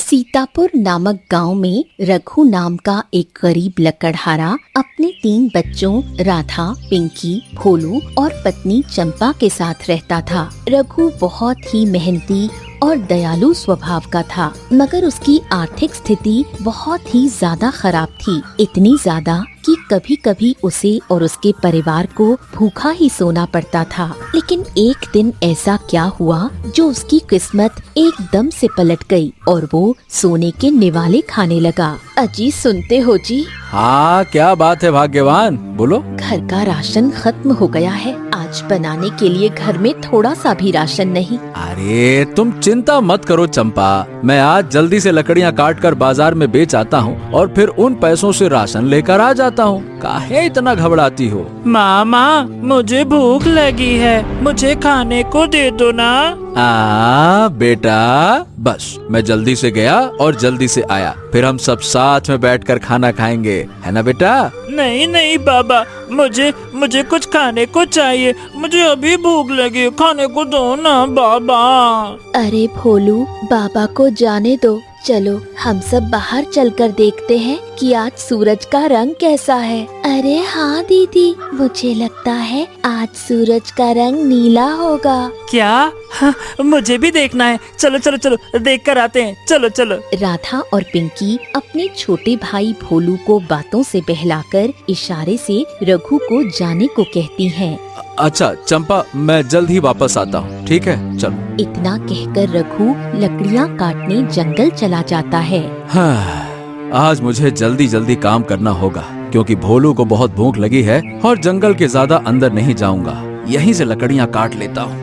सीतापुर नामक गांव में रघु नाम का एक गरीब लकड़हारा अपने 3 बच्चों राधा, पिंकी, भोलू और पत्नी चंपा के साथ रहता था। रघु बहुत ही मेहनती और दयालु स्वभाव का था, मगर उसकी आर्थिक स्थिति बहुत ही ज्यादा खराब थी। इतनी ज्यादा कि कभी कभी उसे और उसके परिवार को भूखा ही सोना पड़ता था। लेकिन एक दिन ऐसा क्या हुआ जो उसकी किस्मत एकदम से पलट गई और वो सोने के निवाले खाने लगा। अजी सुनते हो जी? हाँ, क्या बात है भाग्यवान, बोलो। घर का राशन खत्म हो गया है। आज बनाने के लिए घर में थोड़ा सा भी राशन नहीं। अरे तुम चिंता मत करो चंपा, मैं आज जल्दी से लकड़ियाँ काट कर बाजार में बेच आता हूँ और फिर उन पैसों से राशन लेकर आ जाता हूँ। काहे इतना घबराती हो? मामा, मुझे भूख लगी है, मुझे खाने को दे दो ना। बेटा, बस मैं जल्दी से गया और जल्दी से आया, फिर हम सब साथ में बैठकर खाना खाएंगे, है ना बेटा? नहीं नहीं बाबा, मुझे कुछ खाने को चाहिए, मुझे अभी भूख लगी, खाने को दो ना बाबा। अरे भोलू, बाबा को जाने दो, चलो हम सब बाहर चलकर देखते हैं कि आज सूरज का रंग कैसा है। अरे हाँ दीदी, मुझे लगता है आज सूरज का रंग नीला होगा। क्या? हाँ, मुझे भी देखना है। चलो चलो चलो देख कर आते हैं, चलो चलो। राधा और पिंकी अपने छोटे भाई भोलू को बातों से बहलाकर इशारे से रघु को जाने को कहती हैं। अच्छा चंपा, मैं जल्द ही वापस आता हूँ, ठीक है? चलो। इतना कहकर रघु लकड़ियाँ काटने जंगल चला जाता है। हाँ, आज मुझे जल्दी जल्दी काम करना होगा क्योंकि भोलू को बहुत भूख लगी है और जंगल के ज्यादा अंदर नहीं जाऊंगा, यहीं से लकड़ियाँ काट लेता हूँ।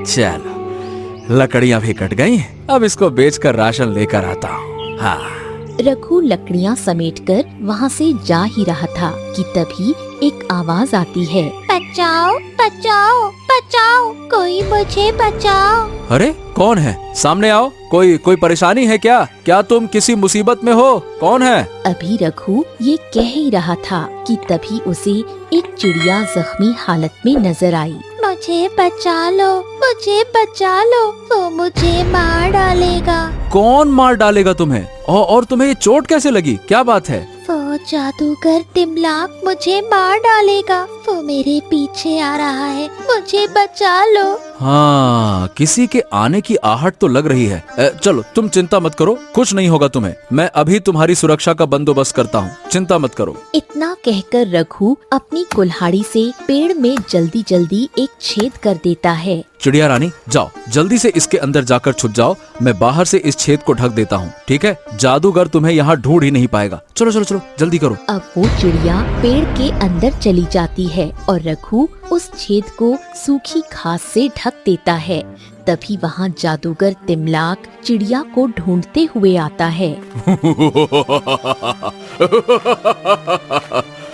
चलो, लकड़ियाँ भी कट गयी, अब इसको बेचकर राशन लेकर आता हूँ। हाँ। रघु लकड़ियाँ समेटकर वहाँ से जा ही रहा था कि तभी एक आवाज आती है। बचाओ बचाओ बचाओ, कोई मुझे बचाओ। अरे कौन है? सामने आओ। कोई परेशानी है क्या? क्या तुम किसी मुसीबत में हो? कौन है? अभी रघु ये कह ही रहा था कि तभी उसे एक चिड़िया जख्मी हालत में नजर आई। मुझे बचा लो, मुझे बचा लो, वो मुझे मार डालेगा। कौन मार डालेगा तुम्हें? और तुम्हें ये चोट कैसे लगी? क्या बात है? वो जादूगर तिमलाक मुझे मार डालेगा, वो मेरे पीछे आ रहा है, मुझे बचा लो। हाँ, किसी के आने की आहट तो लग रही है। चलो तुम चिंता मत करो, कुछ नहीं होगा तुम्हें, मैं अभी तुम्हारी सुरक्षा का बंदोबस्त करता हूँ, चिंता मत करो। इतना कहकर रघु अपनी कुल्हाड़ी से पेड़ में जल्दी जल्दी एक छेद कर देता है। चिड़िया रानी, जाओ जल्दी से इसके अंदर जाकर छुप जाओ, मैं बाहर से इस छेद को ढक देता हूँ, ठीक है? जादूगर तुम्हें यहाँ ढूंढ ही नहीं पाएगा। चलो चलो चलो जल्दी करो। अब वो चिड़िया पेड़ के अंदर चली जाती है और रघु उस छेद को सूखी घास से ढक देता है। तभी वहाँ जादूगर तिमलाक चिड़िया को ढूंढते हुए आता है।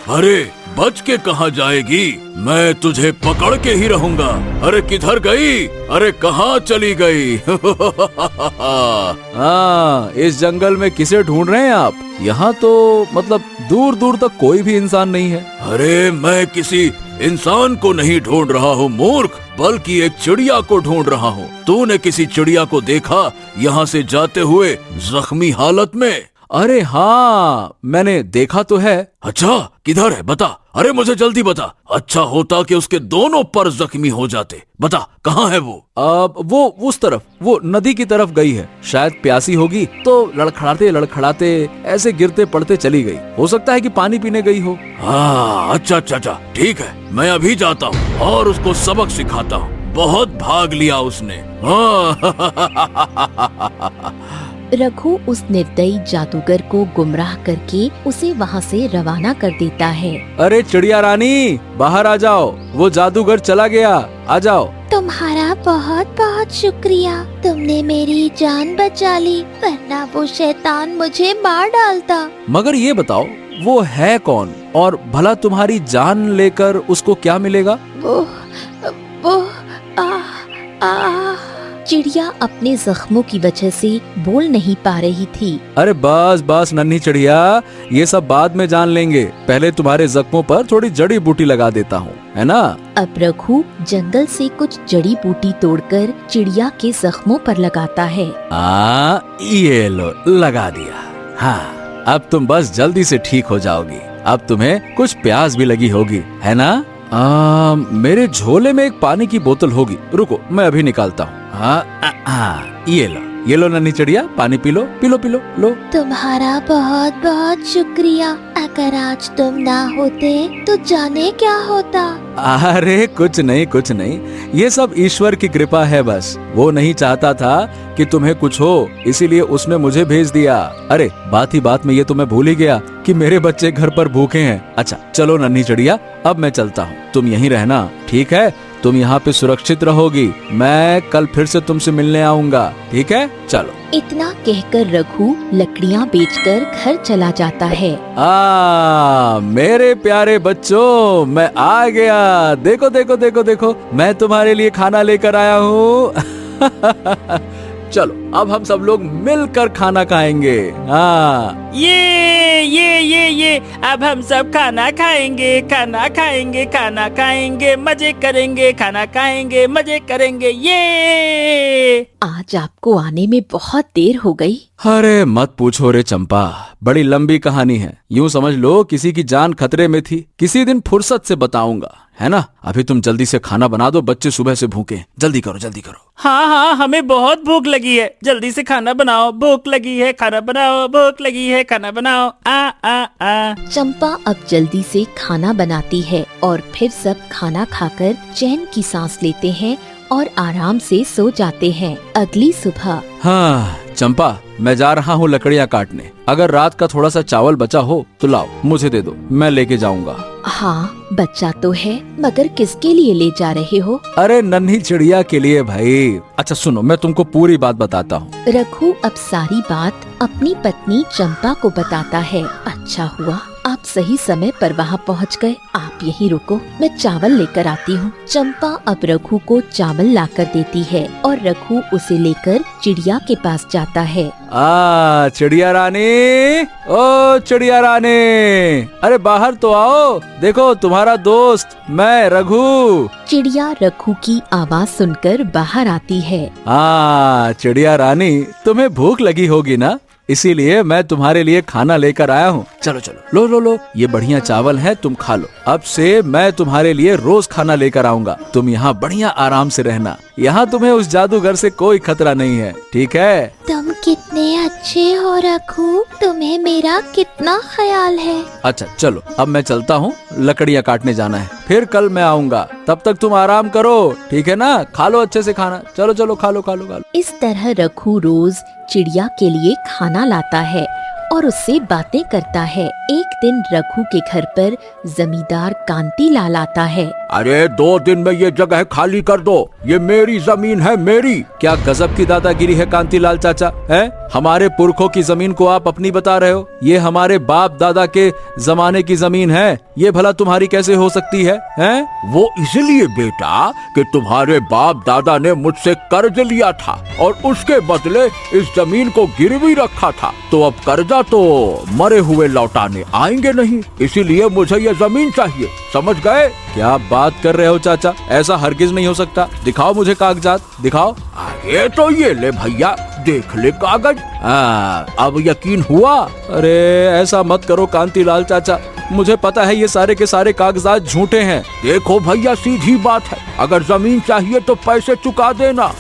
अरे बच के कहाँ जाएगी? मैं तुझे पकड़ के ही रहूंगा। अरे किधर गई? अरे कहाँ चली गई? हाँ, इस जंगल में किसे ढूंढ रहे हैं आप? यहाँ तो मतलब दूर दूर तक कोई भी इंसान नहीं है। अरे मैं किसी इंसान को नहीं ढूंढ रहा हूँ मूर्ख, बल्कि एक चिड़िया को ढूंढ रहा हूँ। तूने किसी चिड़िया को देखा यहाँ से जाते हुए जख्मी हालत में? अरे हाँ, मैंने देखा तो है। अच्छा, किधर है? बता। अरे मुझे जल्दी बता। अच्छा होता कि उसके दोनों पर जख्मी हो जाते। बता कहाँ है वो? अब वो उस तरफ, वो नदी की तरफ गई है, शायद प्यासी होगी तो लड़खड़ाते लड़खड़ाते ऐसे गिरते पड़ते चली गई। हो सकता है कि पानी पीने गई हो। हाँ, अच्छा, ठीक है, मैं अभी जाता हूँ और उसको सबक सिखाता हूँ। बहुत भाग लिया उसने। रघु उस निर्दयी जादूगर को गुमराह करके उसे वहाँ से रवाना कर देता है। अरे चिड़िया रानी, बाहर आ जाओ, वो जादूगर चला गया, आ जाओ। तुम्हारा बहुत बहुत शुक्रिया, तुमने मेरी जान बचा ली, वरना वो शैतान मुझे मार डालता। मगर ये बताओ, वो है कौन और भला तुम्हारी जान लेकर उसको क्या मिलेगा? वो चिड़िया अपने जख्मों की वजह से बोल नहीं पा रही थी। अरे बस बस नन्ही चिड़िया, ये सब बाद में जान लेंगे। पहले तुम्हारे जख्मों पर थोड़ी जड़ी बूटी लगा देता हूँ, है ना? अब रघु जंगल से कुछ जड़ी बूटी तोड़कर चिड़िया के जख्मों पर लगाता है। ये लो, लगा दिया। हाँ, अब तुम बस जल्दी से ठीक हो जाओगी। अब तुम्हें कुछ प्यास भी लगी होगी, है ना? मेरे झोले में एक पानी की बोतल होगी, रुको मैं अभी निकालता हूँ। ये लो नन्ही चिड़िया, पानी P low, P low, P low, लो। तुम्हारा बहुत बहुत शुक्रिया। अगर आज तुम ना होते तो जाने क्या होता। अरे कुछ नहीं, कुछ नहीं, ये सब ईश्वर की कृपा है। बस वो नहीं चाहता था कि तुम्हें कुछ हो, इसीलिए उसने मुझे भेज दिया। अरे बात ही बात में ये तो मैं भूल ही गया कि मेरे बच्चे घर पर भूखे हैं। अच्छा चलो नन्ही चिड़िया, अब मैं चलता हूँ, तुम यहीं रहना, ठीक है? तुम यहाँ पे सुरक्षित रहोगी। मैं कल फिर से तुमसे मिलने आऊंगा, ठीक है? चलो। इतना कहकर रघु लकड़ियाँ बेचकर घर चला जाता है। मेरे प्यारे बच्चों, मैं आ गया। देखो देखो देखो देखो, मैं तुम्हारे लिए खाना लेकर आया हूँ। चलो अब हम सब लोग मिलकर खाना खाएंगे। हाँ, ये अब हम सब खाना खाएंगे, खाना खाएंगे, खाना खाएंगे, मजे करेंगे, खाना खाएंगे, मजे करेंगे। ये आज आपको आने में बहुत देर हो गई। अरे मत पूछो रे चंपा, बड़ी लंबी कहानी है। यूँ समझ लो किसी की जान खतरे में थी। किसी दिन फुर्सत से बताऊंगा, है ना? अभी तुम जल्दी से खाना बना दो, बच्चे सुबह से भूखे हैं। जल्दी करो, जल्दी करो। हाँ, हमें बहुत भूख लगी है, जल्दी से खाना बनाओ। भूख लगी है, खाना बनाओ। भूख लगी है, खाना बनाओ। आ। चंपा अब जल्दी से खाना बनाती है और फिर सब खाना खाकर चैन की सांस लेते हैं और आराम से सो जाते हैं। अगली सुबह। हाँ चंपा, मैं जा रहा हूँ लकड़ियाँ काटने। अगर रात का थोड़ा सा चावल बचा हो तो लाओ, मुझे दे दो, मैं लेके जाऊंगा। हाँ बच्चा तो है, मगर किसके लिए ले जा रहे हो? अरे नन्ही चिड़िया के लिए भाई। अच्छा सुनो, मैं तुमको पूरी बात बताता हूँ। रघु अब सारी बात अपनी पत्नी चंपा को बताता है। अच्छा हुआ आप सही समय पर वहाँ पहुँच गए। आप यहीं रुको, मैं चावल लेकर आती हूँ। चंपा अब रघु को चावल लाकर देती है और रघु उसे लेकर चिड़िया के पास जाता है। चिड़िया रानी, ओ चिड़िया रानी, अरे बाहर तो आओ, देखो तुम्हारा दोस्त मैं रघु। चिड़िया रघु की आवाज सुनकर बाहर आती है। चिड़िया रानी, तुम्हें भूख लगी होगी ना, इसीलिए मैं तुम्हारे लिए खाना लेकर आया हूँ। चलो चलो, लो लो लो, ये बढ़िया चावल है, तुम खा लो। अब से मैं तुम्हारे लिए रोज खाना लेकर आऊंगा। तुम यहाँ बढ़िया आराम से रहना। यहाँ तुम्हें उस जादूगर से कोई खतरा नहीं है, ठीक है? तुम कितने अच्छे हो रघु, तुम्हें मेरा कितना ख्याल है। अच्छा चलो, अब मैं चलता हूँ, लकड़ियाँ काटने जाना है, फिर कल मैं आऊंगा। तब तक तुम आराम करो, ठीक है ना? खा लो अच्छे से खाना। चलो चलो, खा लो खा लो खा लो। इस तरह रघु रोज चिड़िया के लिए खाना लाता है और उससे बातें करता है। एक दिन रघु के घर पर जमींदार कांति लाल आता है। अरे 2 दिन में ये जगह खाली कर दो, ये मेरी जमीन है, मेरी। क्या गजब की दादागिरी है कांति लाल चाचा, है? हमारे पुरखों की जमीन को आप अपनी बता रहे हो? ये हमारे बाप दादा के जमाने की जमीन है, ये भला तुम्हारी कैसे हो सकती है, हैं? वो इसलिए बेटा कि तुम्हारे बाप दादा ने मुझसे कर्ज लिया था और उसके बदले इस जमीन को गिरवी रखा था। तो अब कर्जा तो मरे हुए लौटाने आएंगे नहीं, इसीलिए मुझे ये जमीन चाहिए, समझ गए? क्या बात कर रहे हो चाचा, ऐसा हरगिज नहीं हो सकता। दिखाओ मुझे कागजात, दिखाओ। अरे तो ये ले भैया, देख ले कागज। अब यकीन हुआ? अरे ऐसा मत करो कांति लाल चाचा, मुझे पता है ये सारे के सारे कागजात झूठे हैं। देखो भैया, सीधी बात है, अगर जमीन चाहिए तो पैसे चुका देना।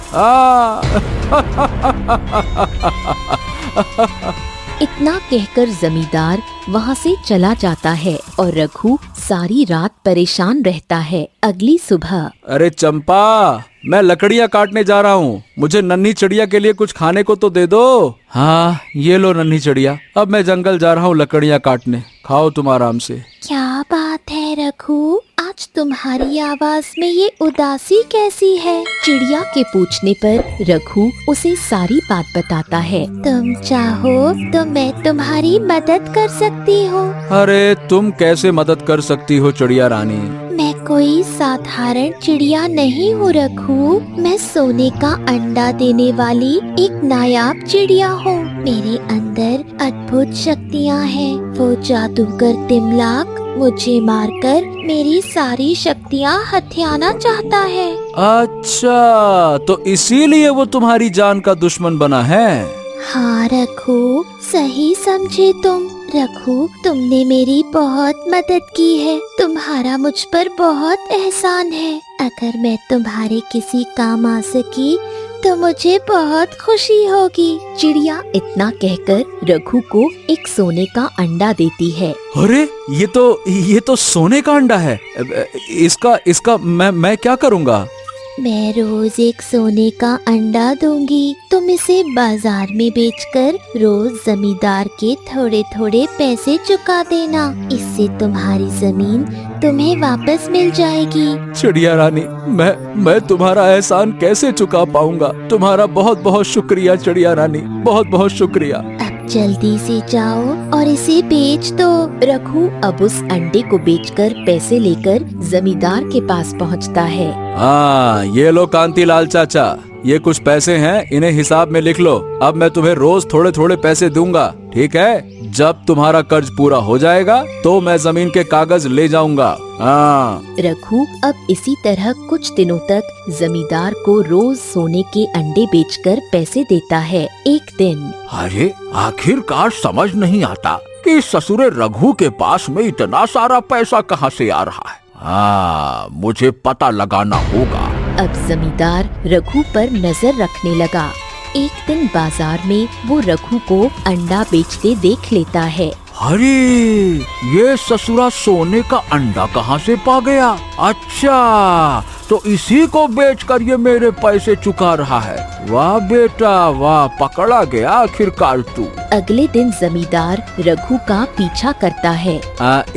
इतना कहकर जमींदार वहाँ से चला जाता है और रघु सारी रात परेशान रहता है। अगली सुबह। अरे चंपा, मैं लकड़ियाँ काटने जा रहा हूँ, मुझे नन्ही चिड़िया के लिए कुछ खाने को तो दे दो। हाँ ये लो नन्ही चिड़िया, अब मैं जंगल जा रहा हूँ लकड़ियाँ काटने, खाओ तुम आराम से। क्या बात है रघु, आज तुम्हारी आवाज में ये उदासी कैसी है? चिड़िया के पूछने पर रघु उसे सारी बात बताता है। तुम चाहो तो मैं तुम्हारी मदद कर सकती हूँ। अरे तुम कैसे मदद कर सकती हो चिड़िया रानी? मैं कोई साधारण चिड़िया नहीं हूँ रघु, मैं सोने का अंडा देने वाली एक नायाब चिड़िया हूँ। मेरे अंदर अद्भुत शक्तियाँ हैं। वो जादूगर तिमलाक मुझे मारकर मेरी सारी शक्तियाँ हथियाना चाहता है। अच्छा, तो इसीलिए वो तुम्हारी जान का दुश्मन बना है। हाँ रघु, सही समझे तुम। रघु, तुमने मेरी बहुत मदद की है। तुम्हारा मुझ पर बहुत एहसान है। अगर मैं तुम्हारे किसी काम आ सकी तो मुझे बहुत खुशी होगी। चिड़िया इतना कहकर रघु को एक सोने का अंडा देती है। अरे ये तो सोने का अंडा है। इसका मैं क्या करूँगा? मैं रोज एक सोने का अंडा दूंगी। तुम इसे बाजार में बेचकर रोज जमींदार के थोड़े थोड़े पैसे चुका देना। इससे तुम्हारी जमीन तुम्हें वापस मिल जाएगी। चिड़िया रानी, मैं तुम्हारा एहसान कैसे चुका पाऊंगा? तुम्हारा बहुत बहुत शुक्रिया चिड़िया रानी, बहुत बहुत शुक्रिया। अब जल्दी से जाओ और इसे बेच दो। रघु अब उस अंडे को बेचकर पैसे लेकर जमींदार के पास पहुंचता है। हाँ, ये लो कांतीलाल चाचा, ये कुछ पैसे हैं, इन्हें हिसाब में लिख लो। अब मैं तुम्हें रोज थोड़े थोड़े पैसे दूंगा, ठीक है? जब तुम्हारा कर्ज पूरा हो जाएगा तो मैं जमीन के कागज ले जाऊंगा। हाँ। रघु अब इसी तरह कुछ दिनों तक जमींदार को रोज सोने के अंडे बेचकर पैसे देता है। एक दिन, अरे आखिरकार समझ नहीं आता कि ससुरे रघु के पास में इतना सारा पैसा कहाँ से आ रहा है। हाँ, मुझे पता लगाना होगा। अब जमींदार रघु पर नजर रखने लगा। एक दिन बाजार में वो रघु को अंडा बेचते देख लेता है। अरे ये ससुरा सोने का अंडा कहाँ से पा गया? अच्छा, तो इसी को बेचकर ये मेरे पैसे चुका रहा है। वाह बेटा वाह, पकड़ा गया आखिरकार तू। अगले दिन जमींदार रघु का पीछा करता है।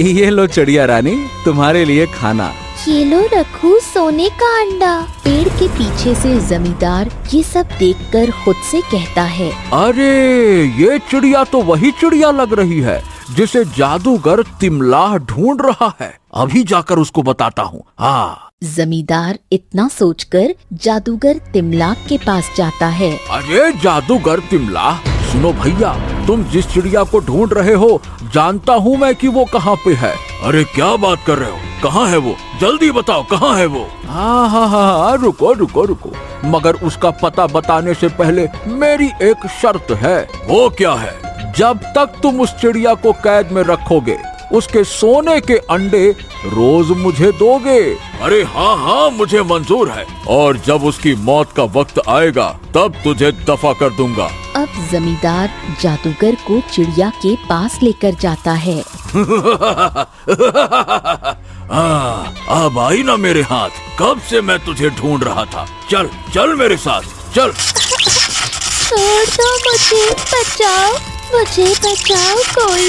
ये लो चिड़िया रानी, तुम्हारे लिए खाना। ये लो रघु, सोने का अंडा। पेड़ के पीछे से जमींदार ये सब देखकर खुद से कहता है, अरे ये चिड़िया तो वही चिड़िया लग रही है जिसे जादूगर तिमलाह ढूंढ रहा है। अभी जाकर उसको बताता हूँ। हाँ। जमींदार इतना सोचकर जादूगर तिमलाक के पास जाता है। अरे जादूगर तिमलाह, सुनो भैया, तुम जिस चिड़िया को ढूंढ रहे हो जानता हूँ मैं कि वो कहाँ पे है। अरे क्या बात कर रहे हो? कहाँ है वो? जल्दी बताओ, कहाँ है वो? हाँ, रुको, मगर उसका पता बताने से पहले मेरी एक शर्त है। वो क्या है? जब तक तुम उस चिड़िया को कैद में रखोगे उसके सोने के अंडे रोज मुझे दोगे। अरे हाँ, मुझे मंजूर है। और जब उसकी मौत का वक्त आएगा तब तुझे दफा कर दूंगा। अब जमींदार जादूगर को चिड़िया के पास लेकर जाता है। अब आई ना मेरे हाथ। कब से मैं तुझे ढूंढ रहा था। चल मेरे साथ, चल। छोड़ दो मुझे बचाओ कोई।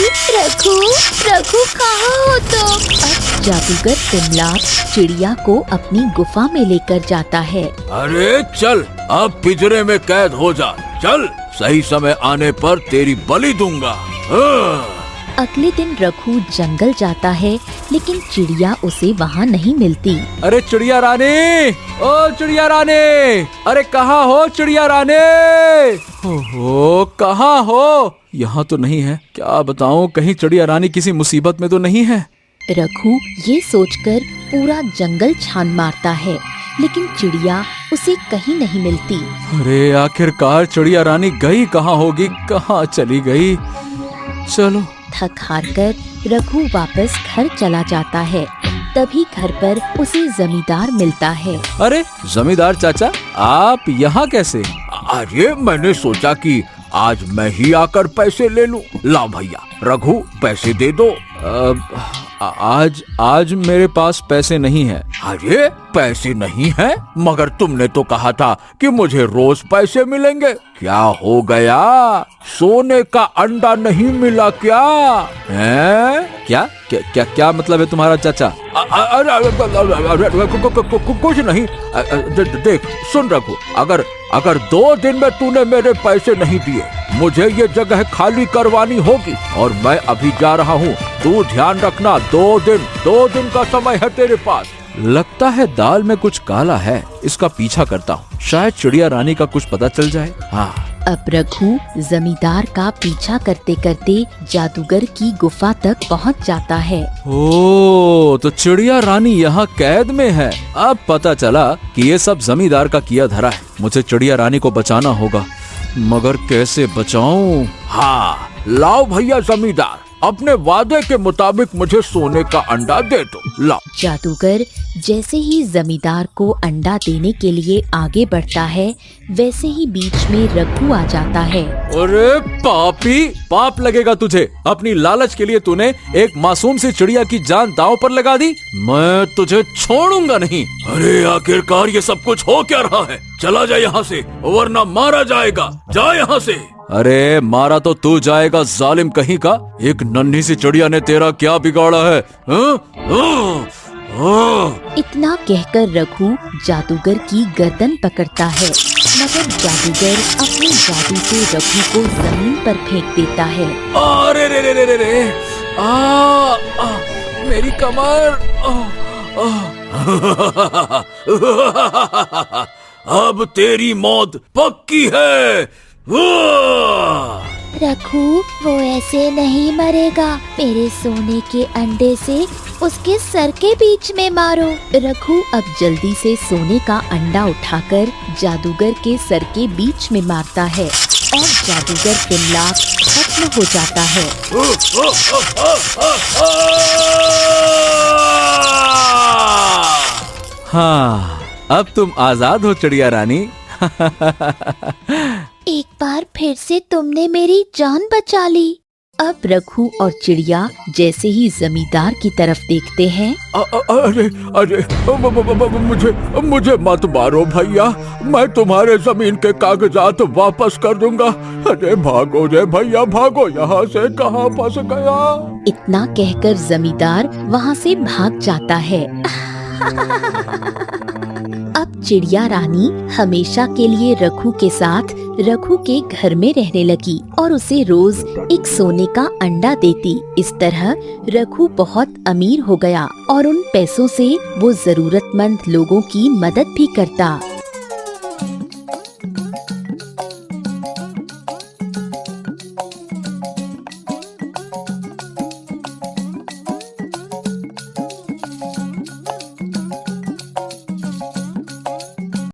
रघु कहाँ हो तुम? अब जादूगर तिमलाक चिड़िया को अपनी गुफा में लेकर जाता है। अरे चल, अब पिंजरे में कैद हो जा। चल, सही समय आने पर तेरी बलि दूंगा। अगले दिन रघु जंगल जाता है, लेकिन चिड़िया उसे वहाँ नहीं मिलती। अरे चिड़िया रानी, ओ चिड़िया रानी, अरे कहाँ हो चिड़िया रानी? ओहो, कहाँ हो? यहाँ तो नहीं है। क्या बताऊँ, कहीं चिड़िया रानी किसी मुसीबत में तो नहीं है? रघु ये सोचकर पूरा जंगल छान मारता है, लेकिन चिड़िया उसे कहीं नहीं मिलती। अरे आखिरकार चिड़िया रानी गई कहाँ होगी? कहाँ चली गई? चलो। थक हार कर रघु वापस घर चला जाता है। तभी घर पर उसे जमींदार मिलता है। अरे जमींदार चाचा, आप यहाँ कैसे? अरे मैंने सोचा कि आज मैं ही आकर पैसे ले लूं। ला भैया, रघु पैसे दे दो। आज मेरे पास पैसे नहीं है। अरे पैसे नहीं है? मगर तुमने तो कहा था कि मुझे रोज पैसे मिलेंगे। क्या हो गया? सोने का अंडा नहीं मिला क्या? हैं? क्या मतलब है तुम्हारा चाचा? कुछ नहीं। देख सुन रघु, अगर 2 दिन में तूने मेरे पैसे नहीं दिए मुझे ये जगह खाली करवानी होगी। और मैं अभी जा रहा हूँ, तू ध्यान रखना। 2 दिन का समय है तेरे पास। लगता है दाल में कुछ काला है, इसका पीछा करता हूँ, शायद चिड़िया रानी का कुछ पता चल जाए। हाँ। अब रघु जमींदार का पीछा करते करते जादूगर की गुफा तक पहुंच जाता है। ओ, तो चिड़िया रानी यहाँ कैद में है। अब पता चला कि ये सब जमींदार का किया धरा है। मुझे चिड़िया रानी को बचाना होगा, मगर कैसे बचाऊं? हाँ, लाओ भैया जमींदार, अपने वादे के मुताबिक मुझे सोने का अंडा दे दो। लाओ। जादूगर जैसे ही जमींदार को अंडा देने के लिए आगे बढ़ता है, वैसे ही बीच में रघु आ जाता है। अरे पापी, पाप लगेगा तुझे। अपनी लालच के लिए तूने एक मासूम सी चिड़िया की जान दांव पर लगा दी। मैं तुझे छोड़ूंगा नहीं। अरे आखिरकार ये सब कुछ हो क्या रहा है? चला जा यहाँ से, वरना मारा जाएगा। जा यहाँ से। अरे मारा तो तू जाएगा जालिम कहीं का। एक नन्ही सी चिड़िया ने तेरा क्या बिगाड़ा है? इतना कहकर रघु जादूगर की गर्दन पकड़ता है, मगर जादूगर अपने जादू से रघु को जमीन पर फेंक देता है। अरे रे रे रे रे रे, मेरी कमर। अब तेरी मौत पक्की है। रघु, वो ऐसे नहीं मरेगा। मेरे सोने के अंडे से उसके सर के बीच में मारो। रघु अब जल्दी से सोने का अंडा उठाकर जादूगर के सर के बीच में मारता है और जादूगर बिल्लाक खत्म हो जाता है। हाँ, अब तुम आजाद हो चिड़िया रानी। एक बार फिर से तुमने मेरी जान बचा ली। अब रघु और चिड़िया जैसे ही जमींदार की तरफ देखते हैं, अरे अरे मुझे मत मारो भैया, मैं तुम्हारे जमीन के कागजात वापस कर दूंगा। अरे भागो रे भैया, भागो यहाँ से, कहाँ फंस गया। इतना कहकर जमींदार वहाँ से भाग जाता है। अब चिड़िया रानी हमेशा के लिए रघु के साथ रघु के घर में रहने लगी और उसे रोज एक सोने का अंडा देती। इस तरह रघु बहुत अमीर हो गया और उन पैसों से वो जरूरतमंद लोगों की मदद भी करता।